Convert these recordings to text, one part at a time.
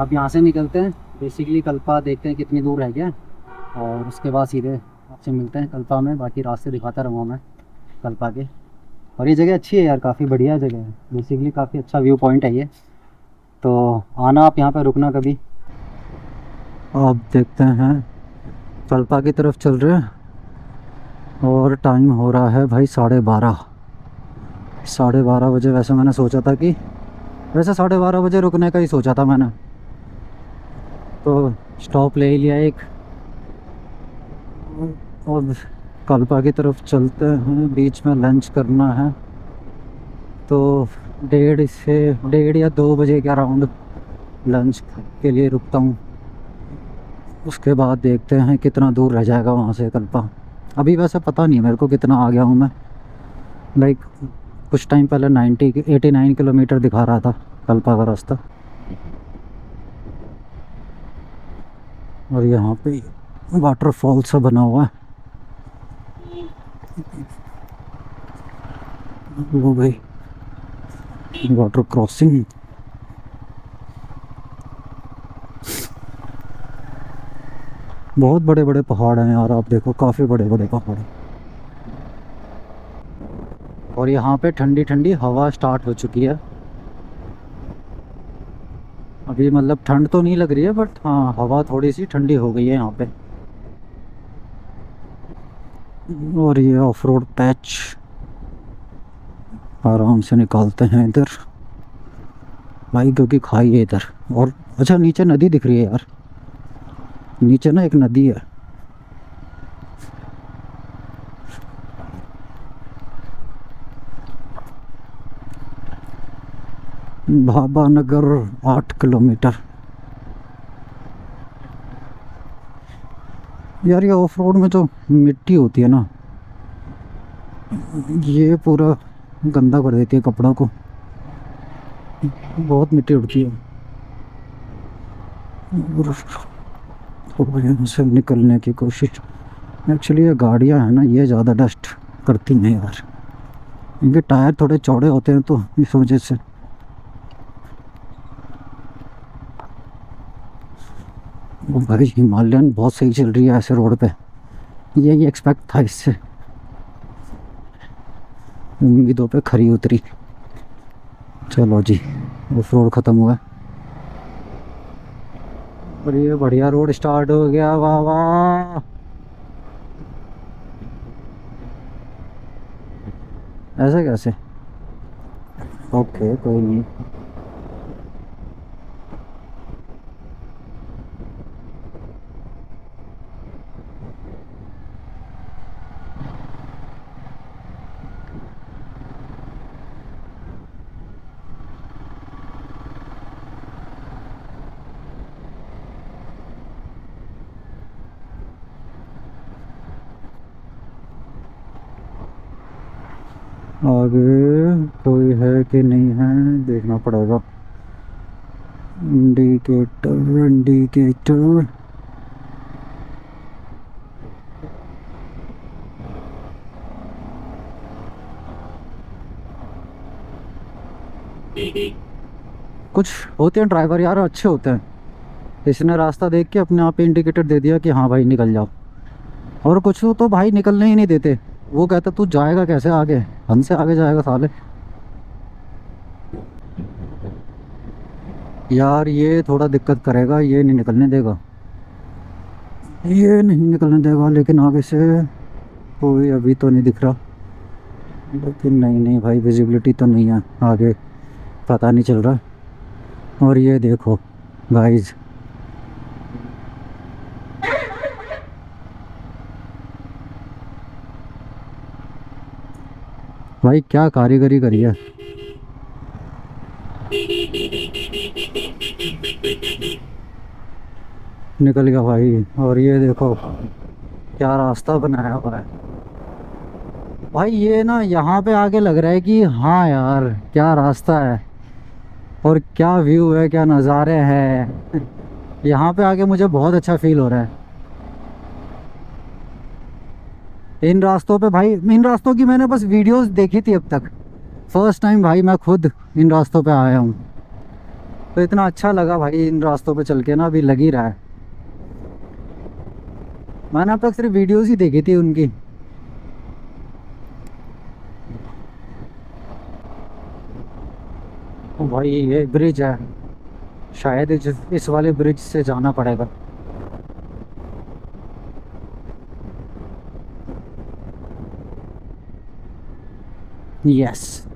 अब यहाँ से निकलते हैं, बेसिकली कल्पा देखते हैं कितनी दूर रह गया, और उसके बाद सीधे आपसे मिलते हैं कल्पा में। बाकी रास्ते दिखाता रहूँगा मैं कल्पा के। और ये जगह अच्छी है यार, काफ़ी बढ़िया जगह है, बेसिकली काफ़ी अच्छा व्यू पॉइंट है ये। तो आना आप यहाँ पर, रुकना कभी। अब देखते हैं, कल्पा की तरफ चल रहे हैं और टाइम हो रहा है भाई 12:30। 12:30 बजे वैसे मैंने सोचा था कि, वैसे 12:30 बजे रुकने का ही सोचा था मैंने, तो स्टॉप ले ही लिया एक। और कल्पा की तरफ चलते हैं, बीच में लंच करना है, तो 1:30 या 2 बजे के अराउंड लंच के लिए रुकता हूँ। उसके बाद देखते हैं कितना दूर रह जाएगा वहाँ से कल्पा। अभी वैसे पता नहीं मेरे को कितना आ गया हूँ मैं, लाइक कुछ टाइम पहले 89 किलोमीटर दिखा रहा था कल्पा का रास्ता। और यहाँ पे वाटरफॉल सा बना हुआ है, वो भाई वाटर क्रॉसिंग। बहुत बड़े बड़े पहाड़ हैं यार, आप देखो काफ़ी बड़े बड़े पहाड़ हैं। और यहाँ पे ठंडी ठंडी हवा स्टार्ट हो चुकी है अभी, मतलब ठंड तो नहीं लग रही है, बट हाँ हवा थोड़ी सी ठंडी हो गई है यहाँ पे। और ये ऑफ रोड पैच आराम से निकालते हैं इधर भाई, क्योंकि खाई है इधर। और अच्छा, नीचे नदी दिख रही है यार, नीचे ना एक नदी है। भाबानगर 8 किलोमीटर। यार ये ऑफ रोड में जो मिट्टी होती है ना, ये पूरा गंदा कर देती है कपड़ों को, बहुत मिट्टी उड़ती है। और थोड़ा यहाँ से निकलने की कोशिश। एक्चुअली ये गाड़ियाँ हैं ना, ये ज़्यादा डस्ट करती हैं यार, इनके टायर थोड़े चौड़े होते हैं, तो इस वजह से। वो भाई हिमालयन बहुत सही चल रही है ऐसे रोड पे, यही एक्सपेक्ट था इससे, उम्मीदों पे खरी उतरी। चलो जी, ऑफ रोड ख़त्म हुआ और ये बढ़िया रोड स्टार्ट हो गया। वाह वाह, ऐसे कैसे? ओके कोई नहीं। आगे कोई है कि नहीं है देखना पड़ेगा। इंडिकेटर इंडिकेटर, कुछ होते हैं ड्राइवर यार अच्छे होते हैं, इसने रास्ता देख के अपने आप इंडिकेटर दे दिया कि हाँ भाई निकल जाओ। और कुछ तो भाई निकलने ही नहीं देते, वो कहता तू जाएगा कैसे आगे, हमसे आगे जाएगा साले। यार ये थोड़ा दिक्कत करेगा, ये नहीं निकलने देगा, ये नहीं निकलने देगा। लेकिन आगे से कोई अभी तो नहीं दिख रहा, लेकिन नहीं नहीं भाई विजिबिलिटी तो नहीं है आगे, पता नहीं चल रहा। और ये देखो गाइस, भाई क्या कारीगरी करी है। निकल गया भाई। और ये देखो क्या रास्ता बनाया हुआ है भाई, ये ना यहाँ पे आके लग रहा है कि हाँ यार क्या रास्ता है और क्या व्यू है, क्या नज़ारे हैं। यहाँ पे आके मुझे बहुत अच्छा फील हो रहा है। इन रास्तों पे भाई, इन रास्तों की मैंने बस वीडियोस देखी थी अब तक, फर्स्ट टाइम भाई मैं खुद इन रास्तों पे आया हूँ। तो इतना अच्छा लगा भाई इन रास्तों पे चल के ना, अभी लग ही रहा है। मैंने अब तक सिर्फ वीडियोस ही देखी थी उनकी। ओ भाई ये ब्रिज है, शायद इस वाले ब्रिज से जाना पड़ेगा। यस,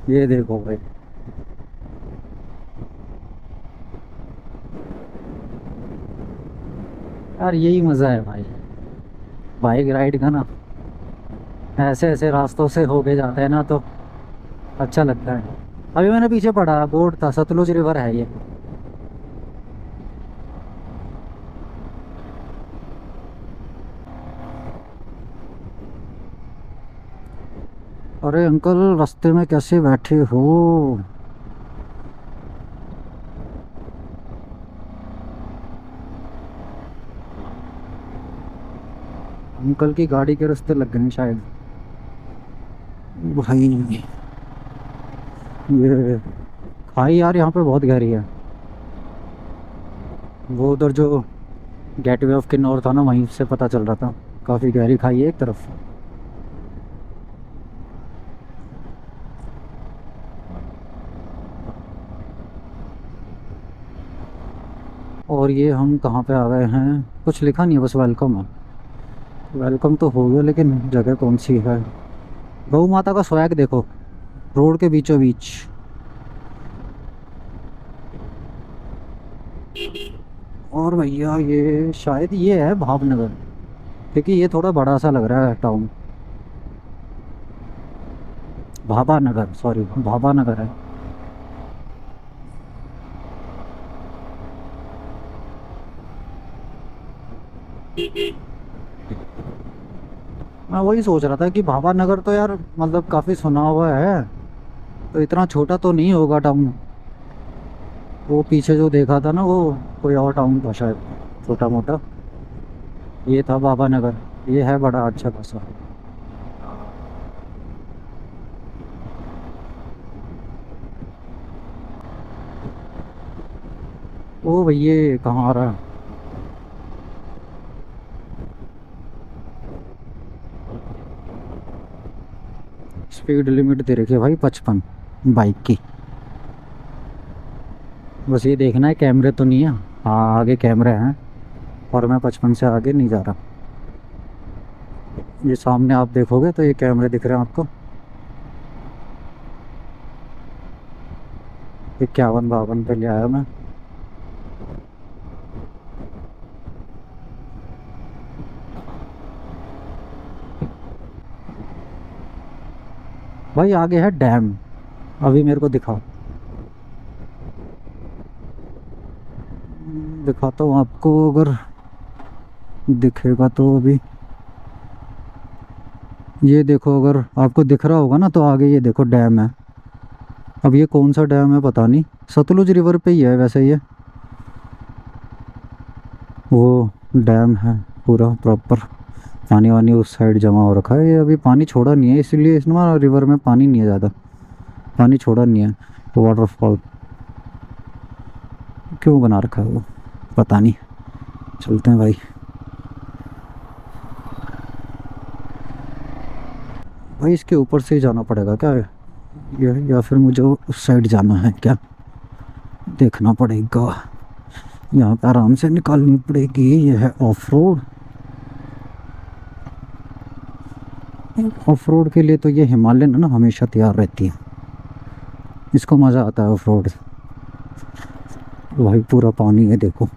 ये देखो भाई। यार यही मज़ा है भाई बाइक राइड का ना, ऐसे ऐसे रास्तों से होके जाते हैं ना तो अच्छा लगता है। अभी मैंने पीछे पढ़ा बोर्ड था, सतलुज रिवर है ये। अरे अंकल रास्ते में कैसे बैठे हो? अंकल की गाड़ी के रास्ते लग गए शायद। भाई ये खाई यार यहाँ पे बहुत गहरी है। वो उधर जो गेटवे ऑफ किन्नौर था ना, वहीं से पता चल रहा था, काफ़ी गहरी खाई है एक तरफ। और ये हम कहाँ पे आ गए हैं? कुछ लिखा नहीं है, बस वेलकम है। वेलकम तो हो गया, लेकिन जगह कौन सी है? गौ माता का स्वैग देखो, रोड के बीचों बीच। और भैया ये शायद ये है भावनगर, क्योंकि ये थोड़ा बड़ा सा लग रहा है टाउन। भाभानगर, सॉरी भाभानगर है। मैं वही सोच रहा था कि भाभानगर तो यार मतलब काफ़ी सुना हुआ है, तो इतना छोटा तो नहीं होगा टाउन। वो पीछे जो देखा था ना, वो कोई और टाउन था शायद, छोटा मोटा। ये था भाभानगर, ये है बड़ा अच्छा खासा। ओ भैया कहाँ आ रहा है? स्पीड लिमिट दे रखी है भाई 55 बाइक की। बस ये देखना है कैमरे तो नहीं है। हाँ आगे कैमरे हैं, और मैं 55 से आगे नहीं जा रहा। ये सामने आप देखोगे तो ये कैमरे दिख रहे हैं आपको। 51 52 पे ले आया मैं। भाई आगे है डैम, अभी मेरे को दिखाओ। दिखाता हूँ आपको, अगर दिखेगा तो। अभी ये देखो, अगर आपको दिख रहा होगा ना तो आगे ये देखो डैम है। अब ये कौन सा डैम है पता नहीं, सतलुज रिवर पे ही है वैसे ये। वो डैम है पूरा प्रॉपर, पानी वानी उस साइड जमा हो रखा है। ये अभी पानी छोड़ा नहीं है, इसलिए इसमें रिवर में पानी नहीं है ज़्यादा, पानी छोड़ा नहीं है। वाटरफॉल क्यों बना रखा है वो पता नहीं। चलते हैं भाई। भाई इसके ऊपर से ही जाना पड़ेगा क्या या फिर मुझे उस साइड जाना है क्या? देखना पड़ेगा। यहाँ पे आराम से निकालनी पड़ेगी। ये है ऑफ रोड। ऑफ रोड के लिए तो ये हिमालयन है ना, हमेशा तैयार रहती है, इसको मज़ा आता है ऑफ रोड। भाई पूरा पानी है देखो।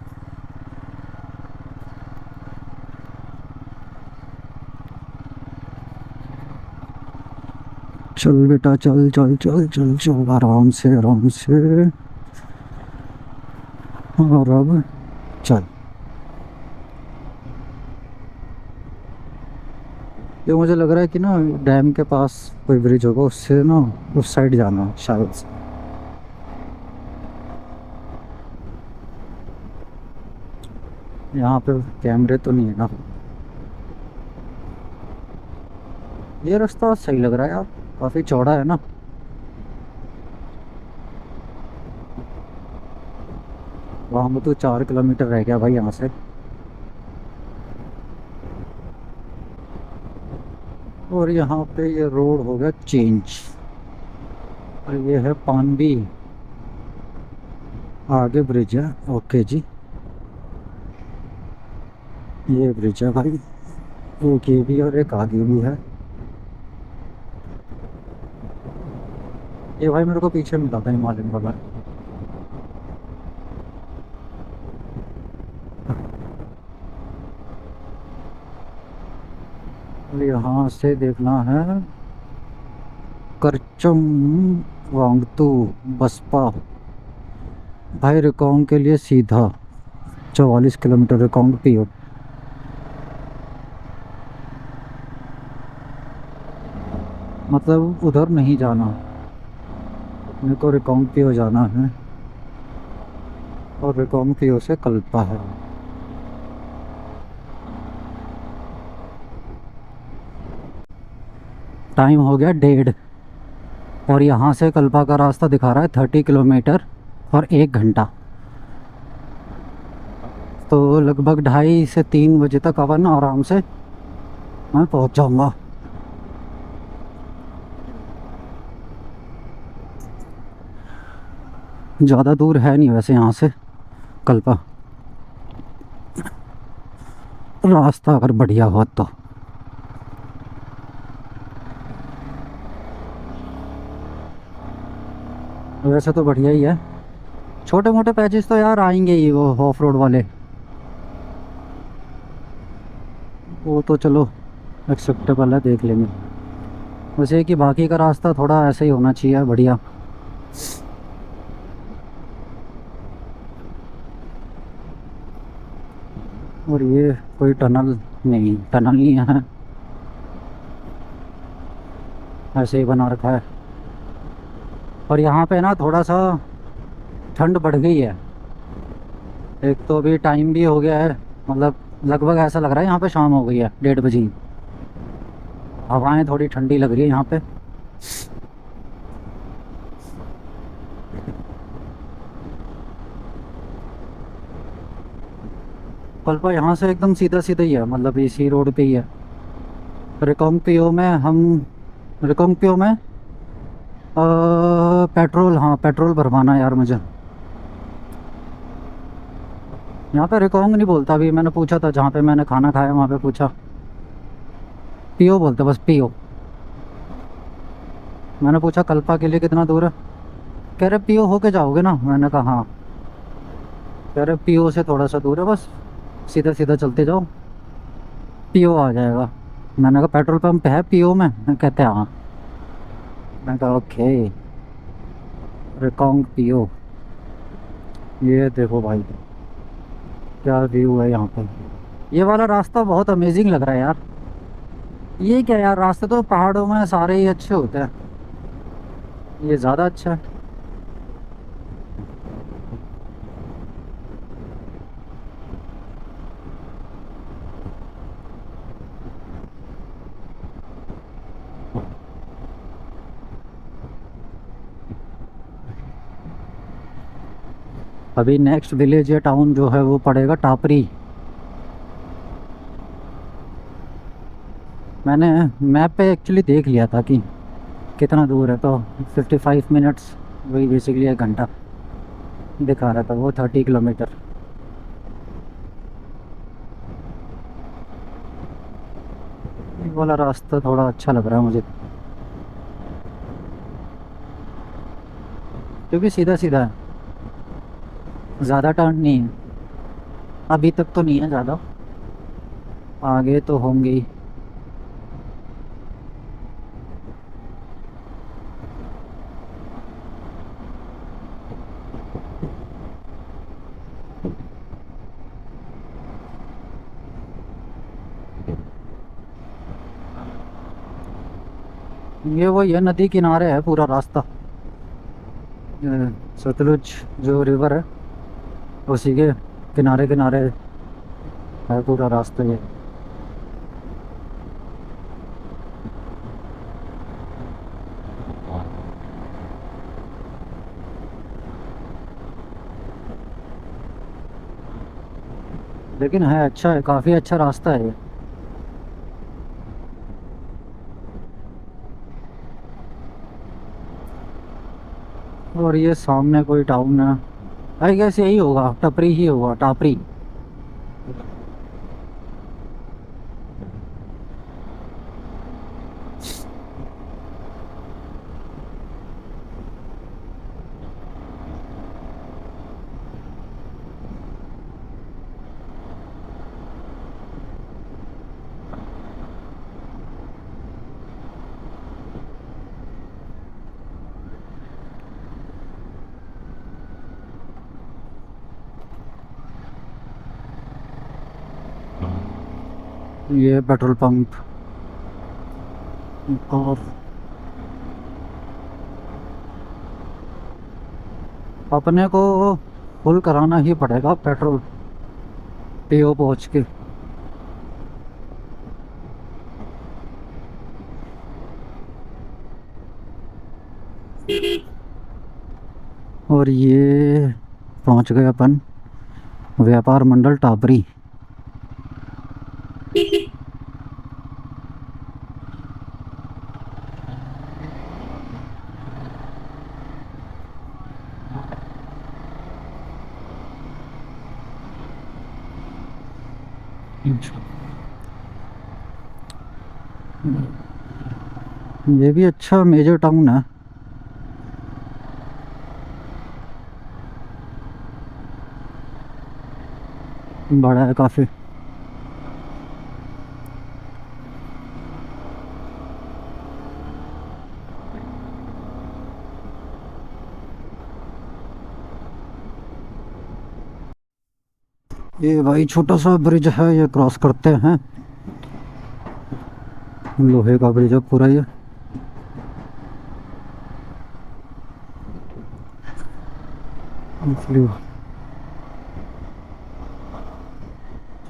चल बेटा चल चल चल चल चल, आराम से आराम से। और अब चल। ये मुझे लग रहा है कि ना डैम के पास कोई ब्रिज होगा, उससे ना उस साइड जाना है शायद से। यहाँ पे कैमरे तो नहीं है ना। ये रास्ता सही लग रहा है यार, काफ़ी चौड़ा है ना। वहाँ में तो 4 किलोमीटर रह गया भाई यहाँ से। और यहाँ पे ये रोड हो गया चेंज। और ये है पानबी, आगे ब्रिज है। ओके जी, ये ब्रिज है भाई, एक ये भी और एक आगे भी है। ये भाई मेरे को पीछे मिला था हिमालयन वाला। और यहाँ से देखना है करचम वांगतू बसपा। भाई रिकांग के लिए सीधा 44 किलोमीटर रिकांग पियो। मतलब उधर नहीं जाना, मेरे को रिकांग पियो जाना है। और रिकांग पियो से कल्पा है। टाइम हो गया 1:30। और यहाँ से कल्पा का रास्ता दिखा रहा है 30 किलोमीटर और 1 घंटा। तो लगभग 2:30 से 3 बजे तक अपन आराम से मैं पहुँच जाऊँगा। ज़्यादा दूर है नहीं वैसे यहाँ से कल्पा, रास्ता अगर बढ़िया हो तो। वैसे तो बढ़िया ही है। छोटे मोटे पैचेस तो यार आएंगे ही, वो ऑफ रोड वाले, वो तो चलो एक्सेप्टेबल है, देख लेंगे। वैसे कि बाकी का रास्ता थोड़ा ऐसे ही होना चाहिए, बढ़िया। और ये कोई टनल नहीं, टनल नहीं है, ऐसे ही बना रखा है। और यहाँ पे ना थोड़ा सा ठंड बढ़ गई है। एक तो अभी टाइम भी हो गया है, मतलब लगभग ऐसा लग रहा है यहाँ पे शाम हो गई है, 1:30 बजे। हवाएं थोड़ी ठंडी लग रही है यहाँ पे। कल्पा यहाँ से एकदम सीधा सीधा ही है, मतलब इसी रोड पे ही है। रिकांगपियो में हम, रिकांगपियो में पेट्रोल, हाँ पेट्रोल भरवाना है यार मुझे। यहाँ पे रिकांग नहीं बोलता, अभी मैंने पूछा था जहाँ पे मैंने खाना खाया वहाँ पे पूछा, पियो बोलते बस, पियो। मैंने पूछा कल्पा के लिए कितना दूर है, कह रहे पियो होके जाओगे ना। मैंने कहा हाँ। कह रहे पियो से थोड़ा सा दूर है, बस सीधा सीधा चलते जाओ, पियो आ जाएगा। मैंने कहा पेट्रोल पंप है पियो में, कहते हैं हाँ। मैंने कहा ओके, रिकांग पियो। ये देखो भाई क्या व्यू है यहाँ पे। ये वाला रास्ता बहुत अमेजिंग लग रहा है यार। ये क्या यार, रास्ते तो पहाड़ों में सारे ही अच्छे होते हैं, ये ज़्यादा अच्छा है। अभी नेक्स्ट विलेज या टाउन जो है वो पड़ेगा टापरी। मैंने मैप पे एक्चुअली देख लिया था कि कितना दूर है, तो 55 मिनट्स, वही बेसिकली 1 घंटा दिखा रहा था वो, 30 किलोमीटर। ये वाला रास्ता थोड़ा अच्छा लग रहा है मुझे, क्योंकि सीधा सीधा है, ज़्यादा टर्न नहीं है। अभी तक तो नहीं है ज़्यादा, आगे तो होंगे ही। ये वो, ये नदी किनारे है पूरा रास्ता। ये सतलुज जो रिवर है उसी के किनारे किनारे है पूरा रास्ता ये। लेकिन है अच्छा, है काफ़ी अच्छा रास्ता है ये। और ये सामने कोई टाउन है, आई गेस यही होगा, टपरी ही होगा, टापरी। ये पेट्रोल पंप। और अपने को फुल कराना ही पड़ेगा पेट्रोल, पीओ पहुँच के। और ये पहुँच गए अपन व्यापार मंडल टापरी। ये भी अच्छा मेजर टाउन है। बड़ा है काफ़ी। ये भाई छोटा सा ब्रिज है, ये क्रॉस करते हैं। लोहे का ब्रिज है पूरा ये। इसलिए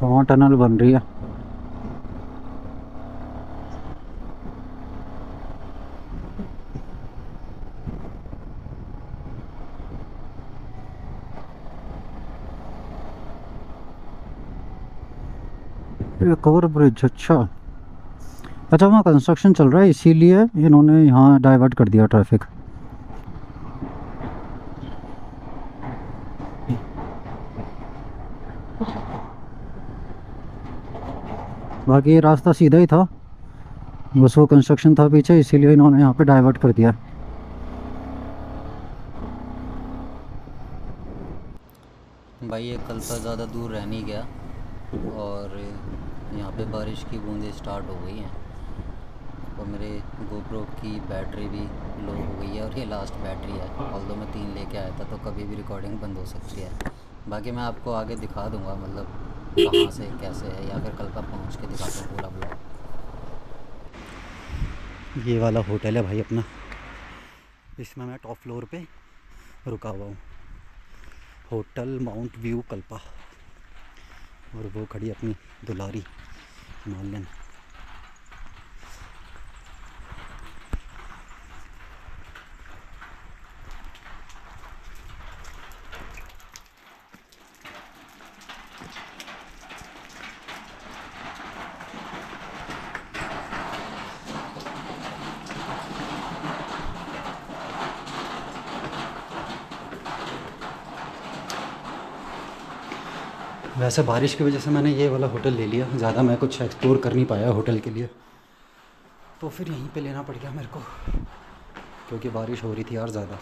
वहाँ टनल बन रही है। एक और ब्रिज, अच्छा। अच्छा वहाँ कंस्ट्रक्शन चल रहा है इसीलिए इन्होंने यहाँ डाइवर्ट कर दिया ट्रैफिक। बाकी ये रास्ता सीधा ही था, बस वो कंस्ट्रक्शन था पीछे, इसीलिए इन्होंने यहाँ पे डाइवर्ट कर दिया। भाई ये कल्पा ज़्यादा दूर रह नहीं गया और यहाँ पे बारिश की बूंदें स्टार्ट हो गई हैं और मेरे गोप्रो की बैटरी भी लो हो गई है और ये लास्ट बैटरी है। ऑल्दो मैं 3 लेके आया था तो कभी भी रिकॉर्डिंग बंद हो सकती है। बाकी मैं आपको आगे दिखा दूँगा, मतलब कहाँ से कैसे है, या फिर कल्पा पहुँच के दिखाता हूँ पूरा ब्लॉग। ये वाला होटल है भाई अपना, इसमें मैं टॉप फ्लोर पे रुका हुआ हूँ, होटल माउंट व्यू कल्पा। और वो खड़ी अपनी दुलारी हिमालयन। वैसे बारिश की वजह से मैंने ये वाला होटल ले लिया, ज़्यादा मैं कुछ एक्सप्लोर कर नहीं पाया होटल के लिए, तो फिर यहीं पे लेना पड़ गया मेरे को, क्योंकि बारिश हो रही थी यार ज़्यादा।